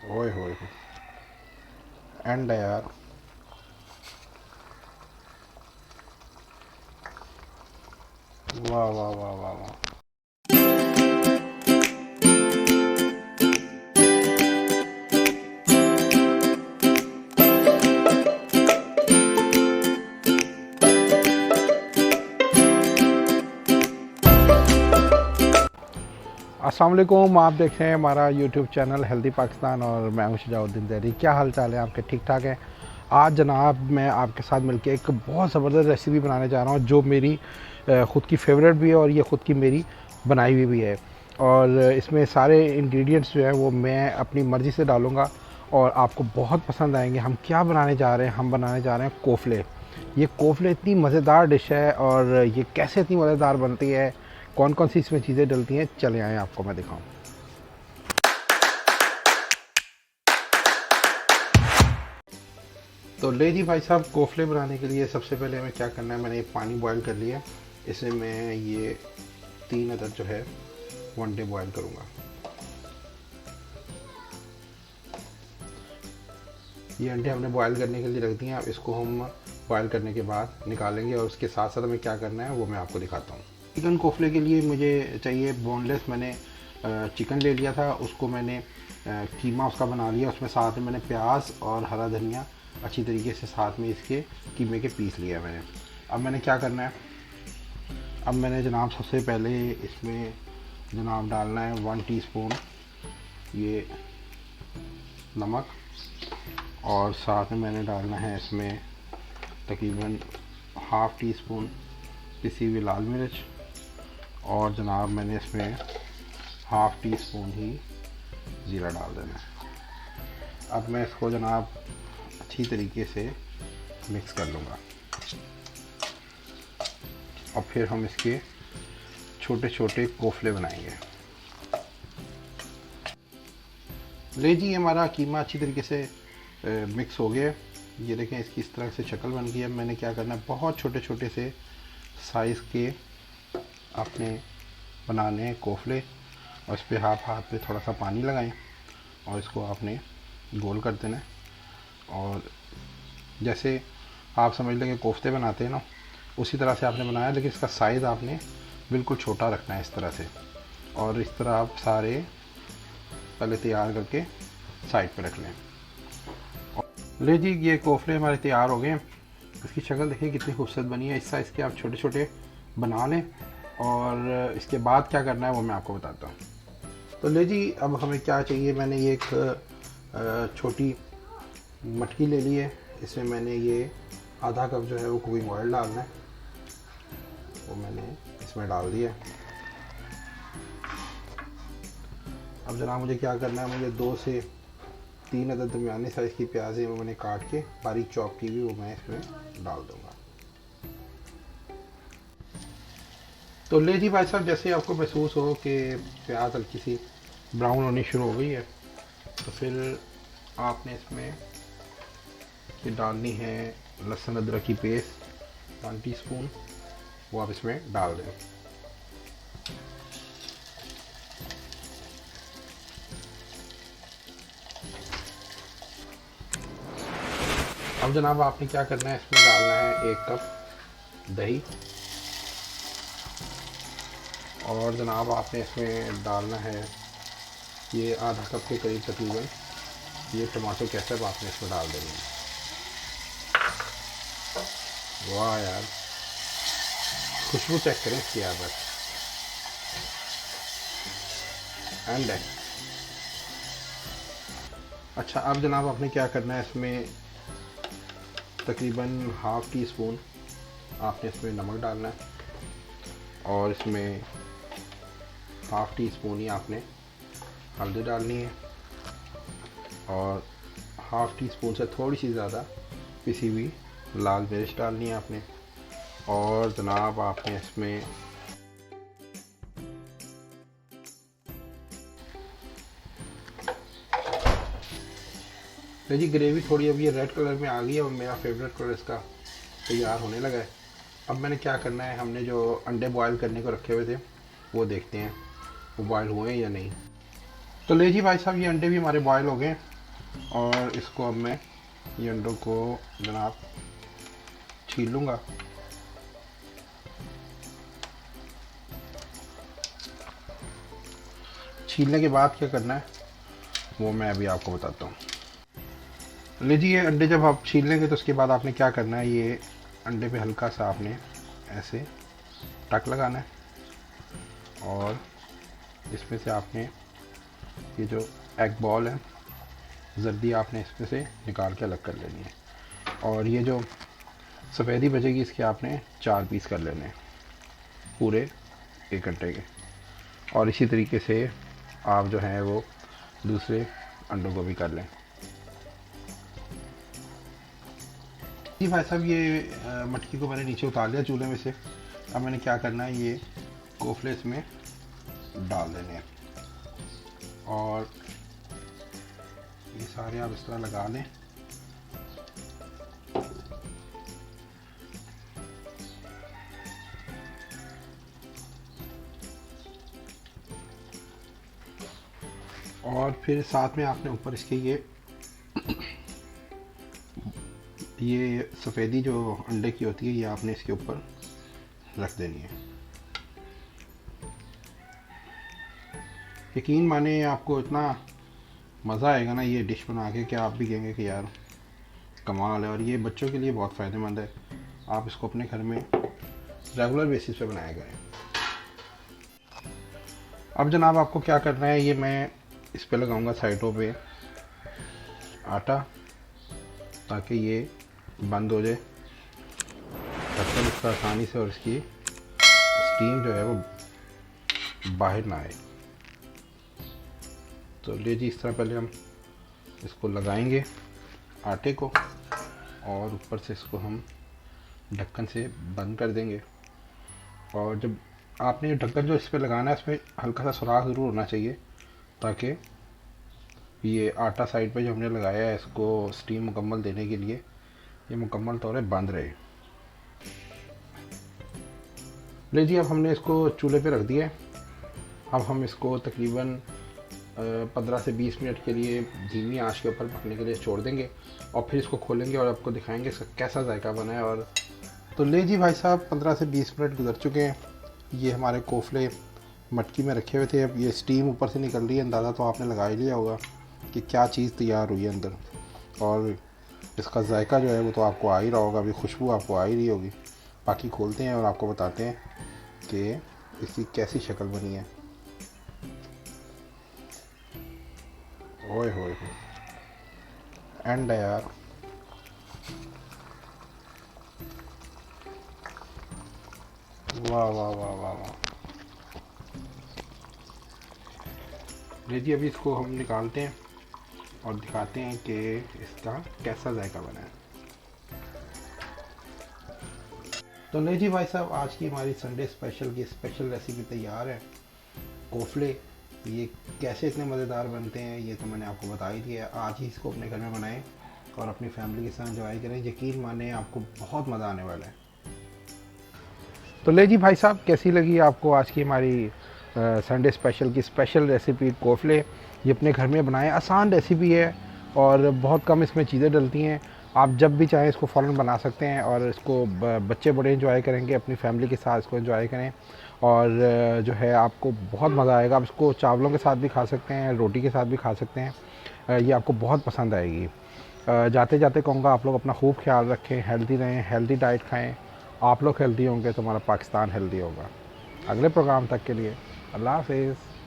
ओए होए, एंड है यार। वाह वाह वाह वाह वाह। अस्सलाम वालेकुम, आप देख रहे हैं हमारा यूट्यूब चैनल हेल्दी पाकिस्तान और मैं हूं शुजाउद्दीन ज़हरी। क्या हाल चाल है आपके? ठीक ठाक है। आज जनाब मैं आपके साथ मिलके एक बहुत ज़बरदस्त रेसिपी बनाने जा रहा हूं जो मेरी ख़ुद की फेवरेट भी है और ये ख़ुद की मेरी बनाई हुई भी है। और इसमें सारे इंग्रेडिएंट्स जो है वो मैं अपनी मर्ज़ी से डालूँगा और आपको बहुत पसंद आएंगे। हम क्या बनाने जा रहे हैं? हम बनाने जा रहे हैं कोफ़ले। ये कोफ़ले इतनी मज़ेदार डिश है और ये कैसे इतनी मज़ेदार बनती है, कौन कौन सी इसमें चीज़ें डलती हैं, चले आएँ आपको मैं दिखाऊँ। तो ले जी भाई साहब, कोफ़ले बनाने के लिए सबसे पहले हमें क्या करना है, मैंने ये पानी बॉयल कर लिया। इसे मैं ये 3 अदद जो है वो अंडे बॉयल करूँगा। ये अंडे हमने बॉयल करने के लिए रख दिए हैं। अब इसको हम बॉयल करने के बाद निकालेंगे और उसके साथ साथ हमें क्या करना है वो मैं आपको दिखाता हूँ। चिकन कोफ़ले के लिए मुझे चाहिए बोनलेस। मैंने चिकन ले लिया था, उसको मैंने कीमा उसका बना लिया। उसमें साथ में मैंने प्याज और हरा धनिया अच्छी तरीके से साथ में इसके कीमे के पीस लिया मैंने। अब मैंने क्या करना है, अब मैंने जनाब सबसे पहले इसमें जनाब डालना है 1 टीस्पून ये नमक और साथ में मैंने डालना है इसमें तकरीबन हाफ़ टी स्पून पिसी हुई लाल मिर्च और जनाब मैंने इसमें हाफ़ टी स्पून ही ज़ीरा डाल देना है। अब मैं इसको जनाब अच्छी तरीके से मिक्स कर लूँगा और फिर हम इसके छोटे छोटे कोफ़ले बनाएंगे। ले जी, हमारा कीमा अच्छी तरीके से मिक्स हो गया। ये देखें, इसकी इस तरह से शक्ल बन गई है। मैंने क्या करना है, बहुत छोटे छोटे से साइज़ के अपने बनाने हैं कोफ़ले और इस पर आप हाथ पे थोड़ा सा पानी लगाएं और इसको आपने गोल कर देना है। और जैसे आप समझ लेंगे कोफ्ते बनाते हैं ना, उसी तरह से आपने बनाया, लेकिन इसका साइज़ आपने बिल्कुल छोटा रखना है इस तरह से। और इस तरह आप सारे पहले तैयार करके साइड पे रख लें। ले जी, ये कोफ़ले हमारे तैयार हो गए। इसकी शक्ल देखिए कितनी खूबसूरत बनी है। इस साइज़ के आप छोटे छोटे बना लें और इसके बाद क्या करना है वो मैं आपको बताता हूँ। तो ले जी, अब हमें क्या चाहिए, मैंने ये एक छोटी मटकी ले ली है। इसमें मैंने ये आधा कप जो है वो कुकिंग ऑयल डालना है, वो मैंने इसमें डाल दिया। अब जनाब मुझे क्या करना है, मुझे 2 से 3 अदद दरमियाने साइज़ की प्याज़ें वो मैंने काट के बारीक चॉप की हुई वो मैं इसमें डाल दूँगा। तो ले जी भाई साहब, जैसे आपको महसूस हो कि प्याज हल्की सी ब्राउन होनी शुरू हो गई है, तो फिर आपने इसमें ये डालनी है लहसुन अदरक की पेस्ट 1 टीस्पून, वो आप इसमें डाल दें। अब जनाब आपने क्या करना है, इसमें डालना है 1 कप दही और जनाब आपने इसमें डालना है ये आधा कप के करीब तकरीबन ये टमाटो केचप आपने इसमें डाल देनी है। वाह यार, खुशबू चेक करें इसकी यार, बस एंड है। अच्छा, अब जनाब आपने क्या करना है, इसमें तकरीबन हाफ़ टी स्पून आपने इसमें नमक डालना है और इसमें हाफ़ टी स्पून ही आपने हल्दी डालनी है और हाफ़ टी स्पून से थोड़ी सी ज़्यादा पिसी हुई लाल मिर्च डालनी है आपने। और जनाब आपने इसमें जी ग्रेवी थोड़ी अब ये रेड कलर में आ गई है और मेरा फेवरेट कलर इसका तैयार होने लगा है। अब मैंने क्या करना है, हमने जो अंडे बॉयल करने को रखे हुए थे वो देखते हैं वो बॉयल हुए हैं या नहीं। तो ले जी भाई साहब, ये अंडे भी हमारे बॉयल हो गए। और इसको अब मैं ये अंडों को जनाब छील लूँगा। छीलने के बाद क्या करना है वो मैं अभी आपको बताता हूँ। लीजिए, अंडे जब आप छील लेंगे तो उसके बाद आपने क्या करना है, ये अंडे पे हल्का सा आपने ऐसे टक लगाना है और इसमें से आपने ये जो एग बॉल है जर्दी आपने इसमें से निकाल के अलग कर लेनी है। और ये जो सफ़ेदी बचेगी इसके आपने 4 पीस कर लेने हैं पूरे 1 घंटे के। और इसी तरीके से आप जो है वो दूसरे अंडों को भी कर लें। जी भाई साहब, ये मटकी को मैंने नीचे उतार लिया चूल्हे में से। अब मैंने क्या करना है, ये कोफले इसमें डाल देने हैं और ये सारे आप इस तरह लगा लें। और फिर साथ में आपने ऊपर इसके ये सफ़ेदी जो अंडे की होती है ये आपने इसके ऊपर रख देनी है। यकीन माने आपको इतना मज़ा आएगा ना ये डिश बना के कि आप भी कहेंगे कि यार कमाल है। और ये बच्चों के लिए बहुत फ़ायदेमंद है। आप इसको अपने घर में रेगुलर बेसिस पे बनाया करें। अब जनाब आपको क्या करना है, ये मैं इस पे लगाऊंगा साइडों पे आटा ताकि ये बंद हो जाए, ढक्कन इसका आसानी से, और इसकी स्टीम जो है वो बाहर ना आए। तो ले जी, इस तरह पहले हम इसको लगाएंगे आटे को और ऊपर से इसको हम ढक्कन से बंद कर देंगे। और जब आपने ढक्कन जो इस पर लगाना है इसमें हल्का सा सुराख ज़रूर होना चाहिए ताकि ये आटा साइड पे जो हमने लगाया है इसको स्टीम मुकम्मल देने के लिए ये मुकम्मल तौर पर बंद रहे। ले जी, अब हमने इसको चूल्हे पे रख दिया है। अब हम इसको तकरीबन 15 से 20 मिनट के लिए धीमी आंच के ऊपर पकने के लिए छोड़ देंगे और फिर इसको खोलेंगे और आपको दिखाएंगे इसका कैसा जायका बना है। और तो ले जी भाई साहब, 15 से 20 मिनट गुजर चुके हैं। ये हमारे कोफले मटकी में रखे हुए थे, अब ये स्टीम ऊपर से निकल रही है। अंदाज़ा तो आपने लगा ही लिया होगा कि क्या चीज़ तैयार हुई है अंदर, और इसका जायका जो है वो तो आपको आ ही रहा होगा, अभी खुशबू आपको आ ही रही होगी। बाकी खोलते हैं और आपको बताते हैं कि इसकी कैसी शक्ल बनी है। ओए होए एंड है यार। वाह वाह वाह वाह वाह। लीजिए, अभी इसको हम निकालते हैं और दिखाते हैं कि इसका कैसा जायका बना है। तो नहीं जी भाई साहब, आज की हमारी संडे स्पेशल की स्पेशल रेसिपी तैयार है। कोफले ये कैसे इतने मज़ेदार बनते हैं ये तो मैंने आपको बता ही दिया। आज ही इसको अपने घर में बनाएं और अपनी फैमिली के साथ एंजॉय करें। यकीन माने आपको बहुत मज़ा आने वाला है। तो ले जी भाई साहब, कैसी लगी आपको आज की हमारी संडे स्पेशल की स्पेशल रेसिपी कोफले? ये अपने घर में बनाएं, आसान रेसिपी है और बहुत कम इसमें चीज़ें डलती हैं। आप जब भी चाहें इसको फ़ौरन बना सकते हैं और इसको बच्चे बड़े एंजॉय करेंगे, अपनी फैमिली के साथ इसको एंजॉय करें और जो है आपको बहुत मज़ा आएगा। आप इसको चावलों के साथ भी खा सकते हैं, रोटी के साथ भी खा सकते हैं। ये आपको बहुत पसंद आएगी। जाते जाते कहूँगा आप लोग अपना खूब ख्याल रखें, हेल्दी रहें, हेल्दी डाइट खाएँ। आप लोग हेल्दी होंगे तो हमारा पाकिस्तान हेल्दी होगा। अगले प्रोग्राम तक के लिए अल्लाह हाफ़िज़।